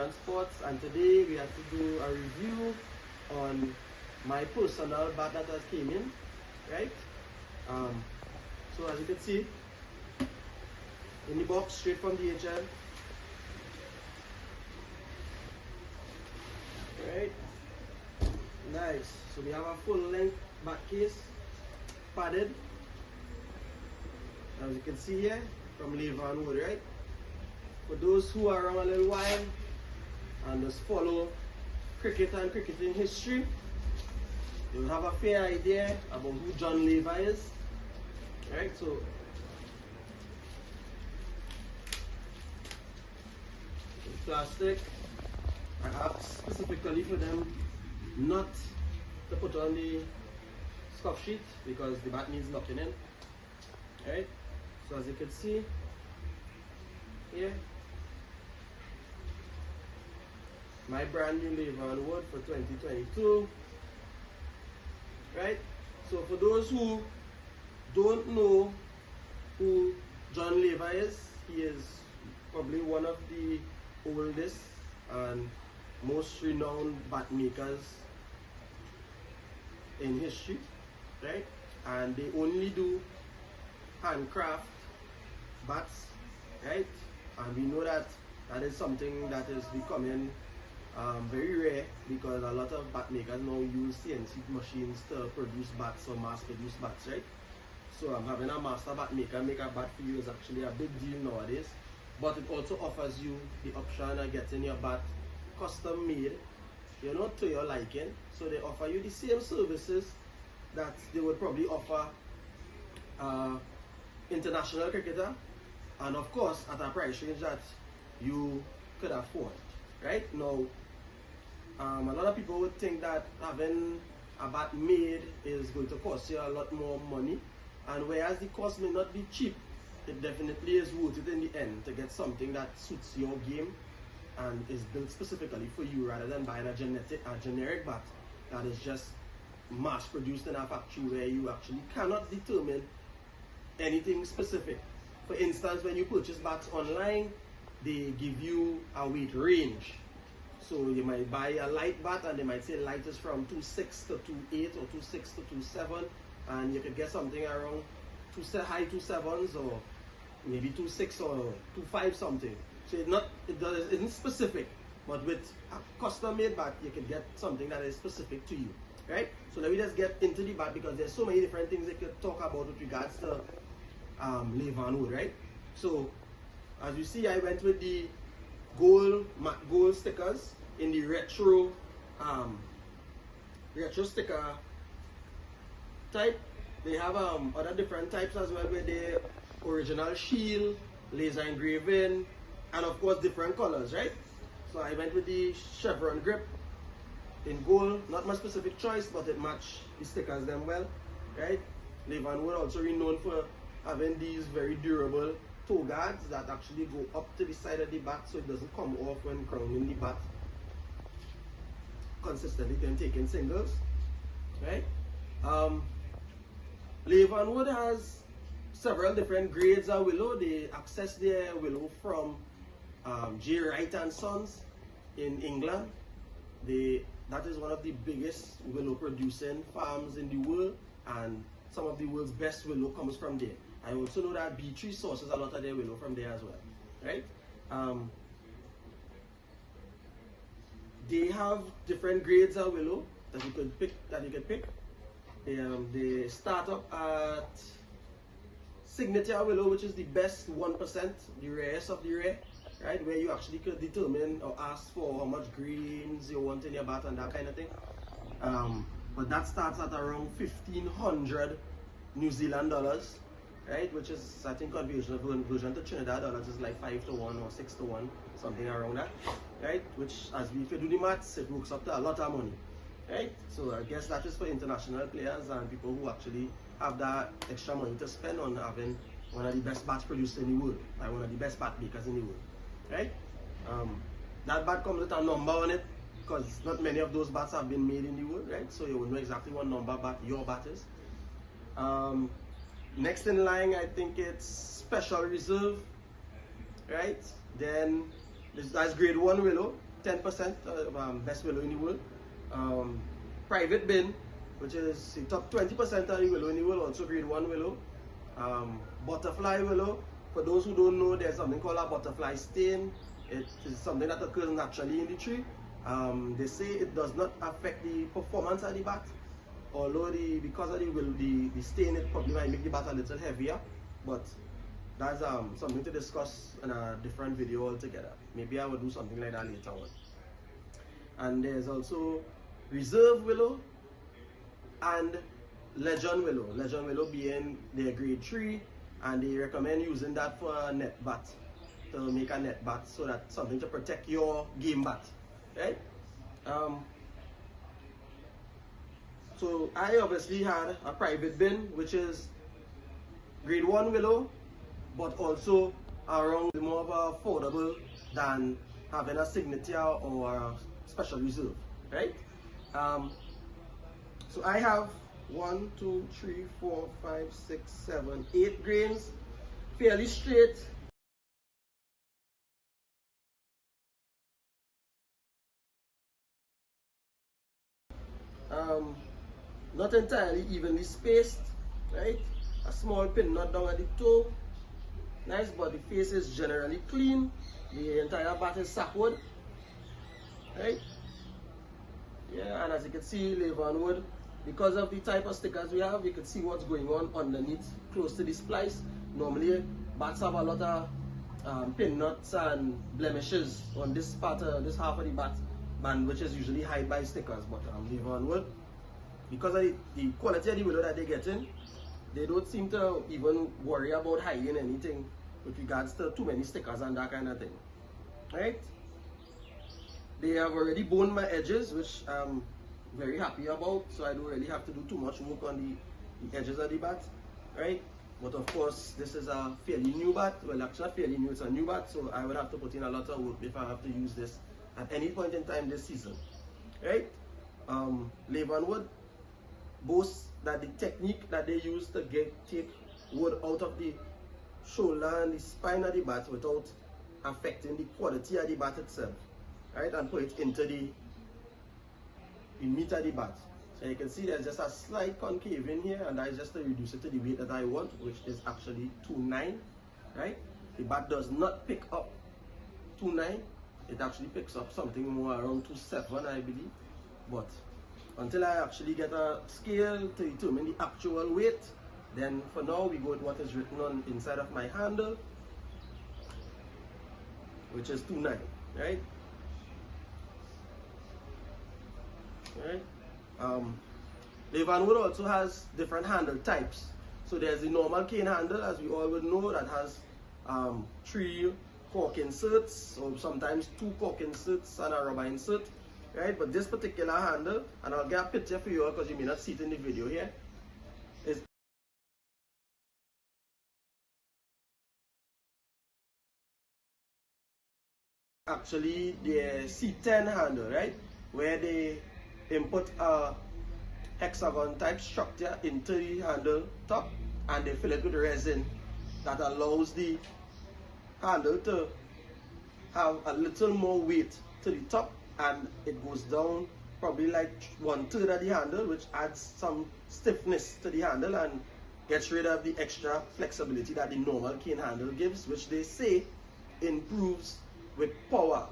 and Sports, and today we have to do a review on my personal bat that has came in, right? So as you can see, in the box straight from DHL, right? Nice. So we have a full length bat case, padded, as you can see here, from Laver And Wood, right? For those who are around a little while and just follow cricket and cricketing history, you'll have a fair idea about who John Laver is, right? So plastic, I asked specifically for them not to put on the scuff sheet because the bat needs locking in, right? So as you can see here, my brand new Laver And Wood for 2022, right? So for those who don't know who John Laver is, he is probably one of the oldest and most renowned bat makers in history, right? And they only do handcraft bats, right? And we know that that is something that is becoming very rare because a lot of bat makers now use CNC machines to produce bats or mass produce bats, right? So having a master bat maker make a bat for you is actually a big deal nowadays. But it also offers you the option of getting your bat custom made, you know, to your liking. So they offer you the same services that they would probably offer international cricketer, and of course at a price range that you could afford, right? Now a lot of people would think that having a bat made is going to cost you a lot more money, and whereas the cost may not be cheap, it definitely is worth it in the end to get something that suits your game and is built specifically for you, rather than buying a generic bat that is just mass produced in a factory where you actually cannot determine anything specific. For instance, when you purchase bats online, they give you a weight range. So you might buy a light bat and they might say light is from 2.6 to 2.8 or 2.6 to 2.7, and you could get something around high 2.7s or maybe 2.6 or 2.5 something. So it isn't specific, but with a custom made bat you can get something that is specific to you, right? So let me just get into the bat because there's so many different things they could talk about with regards to Laver And Wood, right? So as you see, I went with the matte gold stickers in the retro sticker type. They have other different types as well, with the original shield, laser engraving, and of course different colors, right? So I went with the chevron grip in gold. Not my specific choice, but it matched the stickers them well, right? Laver And Wood also renowned for having these very durable toe guards that actually go up to the side of the bat so it doesn't come off when grounding the bat consistently when taking singles, right? Laver And Wood has several different grades of willow. They access their willow from J. Wright and Sons in England. That is one of the biggest willow producing farms in the world, and some of the world's best willow comes from there. I also know that B3 sources a lot of their willow from there as well, right? They have different grades of willow that you could pick. They start up at signature willow, which is the best 1%, the rarest of the rare, right? Where you actually could determine or ask for how much greens you want in your bat and that kind of thing. But that starts at around 1,500 New Zealand dollars, right? Which is, I think, conversion to Trinidad dollars is like 5 to 1 or 6 to 1, something around that, right? Which, if you do the maths, it works up to a lot of money, right? So I guess that is for international players and people who actually have that extra money to spend on having one of the best bats produced in the world, by one of the best bat makers in the world, right? That bat comes with a number on it because not many of those bats have been made in the world, right? So you will know exactly what number bat your bat is. Next in line, I think it's Special Reserve, right? Then that's grade 1 Willow. 10% best willow in the world. Private bin, which is the top 20% of the willow in the world, also grade 1 willow. Butterfly willow, for those who don't know, there's something called a butterfly stain. It is something that occurs naturally in the tree. They say it does not affect the performance of the bat, although because of the stain, it probably might make the bat a little heavier, but that's something to discuss in a different video altogether. Maybe I will do something like that later on. And there's also reserve willow and legend willow. Legend willow being their grade 3, and they recommend using that for a net bat, to make a net bat, so that's something to protect your game bat, right? So I obviously had a private bin, which is grade 1 willow, but also around more of a affordable than having a signature or a special reserve, right? So I have 1, 2, 3, 4, 5, 6, 7, 8 grains, fairly straight. Not entirely evenly spaced, right? A small pin knot down at the toe. Nice, but the face is generally clean. The entire bat is sackwood, right? Yeah, and as you can see, Laver And Wood, because of the type of stickers we have, you can see what's going on underneath, close to the splice. Normally, bats have a lot of pin knots and blemishes on this part, this half of the bat band, which is usually hide by stickers. But Laver And Wood, because of the quality of the willow that they get in, they don't seem to even worry about hiding anything with regards to too many stickers and that kind of thing, right? They have already boned my edges, which I'm very happy about, so I don't really have to do too much work on the edges of the bat, right? But of course, this is a fairly new bat. Well, actually not fairly new, it's a new bat, so I would have to put in a lot of work if I have to use this at any point in time this season, right? Laver And Wood boasts that the technique that they use to take wood out of the shoulder and the spine of the bat without affecting the quality of the bat itself, right, and put it into the meat of the bat. So you can see there's just a slight concave in here, and that is just to reduce it to the weight that I want, which is actually 2.9, right? The bat does not pick up 2.9, it actually picks up something more around 2.7, I believe. But until I actually get a scale to determine the actual weight, then for now we go with what is written on inside of my handle, which is 2.9, right? Right. Laver And Wood also has different handle types. So there's the normal cane handle, as we all would know, that has 3 cork inserts, or sometimes 2 cork inserts and a rubber insert, right? But this particular handle, and I'll get a picture for you because you may not see it in the video here, is actually the C10 handle, right? Where they input a hexagon type structure into the handle top, and they fill it with resin that allows the handle to have a little more weight to the top, and it goes down probably like 1/3 of the handle, which adds some stiffness to the handle and gets rid of the extra flexibility that the normal cane handle gives, which they say improves with power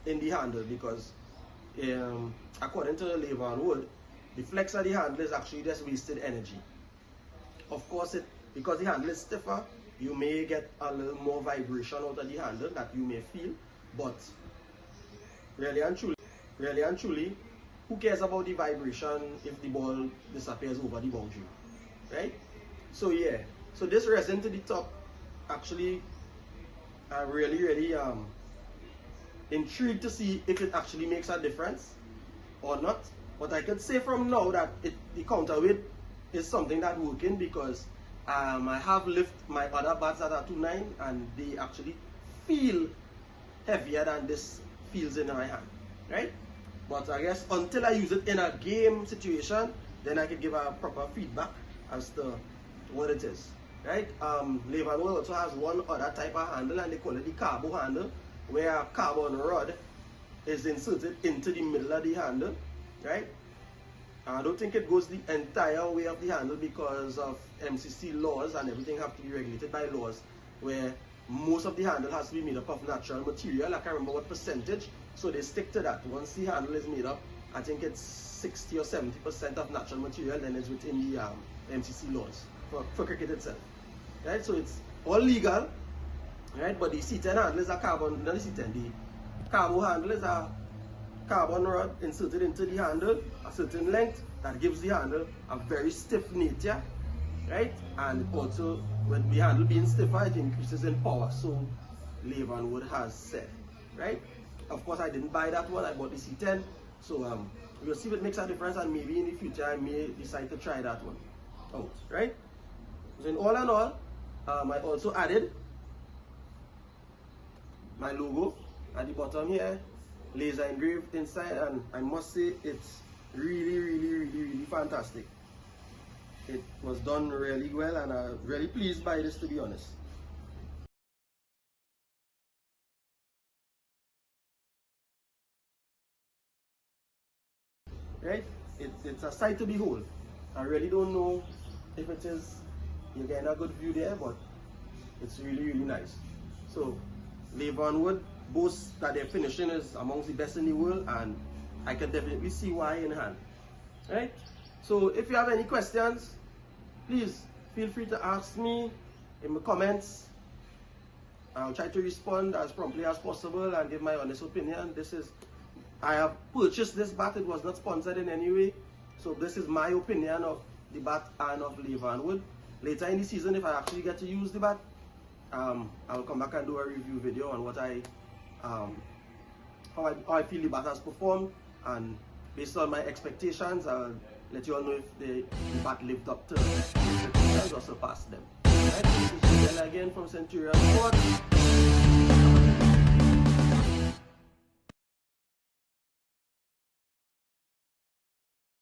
in the handle, because according to Laver And Wood, the flex of the handle is actually just wasted energy. Of course, because the handle is stiffer, you may get a little more vibration out of the handle that you may feel, but really and truly, who cares about the vibration if the ball disappears over the boundary, right? So yeah, so this resin to the top, actually, I really intrigued to see if it actually makes a difference or not. But I could say from now that the counterweight is something that's working, because I have lifted my other bats that are 2.9 and they actually feel heavier than this feels in my hand, right? But I guess until I use it in a game situation, then I can give a proper feedback as to what it is, right? Laver And Wood also has one other type of handle, and they call it the carbo handle, where a carbon rod is inserted into the middle of the handle, right? I don't think it goes the entire way of the handle because of MCC laws, and everything have to be regulated by laws where most of the handle has to be made up of natural material. I can't remember what percentage, so they stick to that. Once the handle is made up, I think it's 60 or 70% of natural material, then it's within the MCC laws for cricket itself, right? So it's all legal, right? But the C10 handle is a carbon, not the C10, the carbo handle is a carbon rod inserted into the handle, a certain length that gives the handle a very stiff nature, right? And also, with the handle being stiffer, it increases in power, so Laver And Wood has said, right? Of course, I didn't buy that one, I bought the C10, so we'll see if it makes a difference, and maybe in the future I may decide to try that one out, right? So in all, I also added my logo at the bottom here, laser engraved inside, and I must say it's really fantastic. It was done really well, and I'm really pleased by this, to be honest. Right? It's a sight to behold. I really don't know if it is, you're getting a good view there, but it's really nice. So Laver And Wood boasts that their finishing is amongst the best in the world, and I can definitely see why in hand. Right? So if you have any questions, please feel free to ask me in the comments. I'll try to respond as promptly as possible and give my honest opinion. I have purchased this bat, it was not sponsored in any way. So this is my opinion of the bat and of Laver And Wood. Later in the season, if I actually get to use the bat, I'll come back and do a review video on what how I feel the bat has performed, and based on my expectations, I'll let you all know if the bat lived up to the expectations or surpassed them. Right, this is Willow again from Centurion Sport.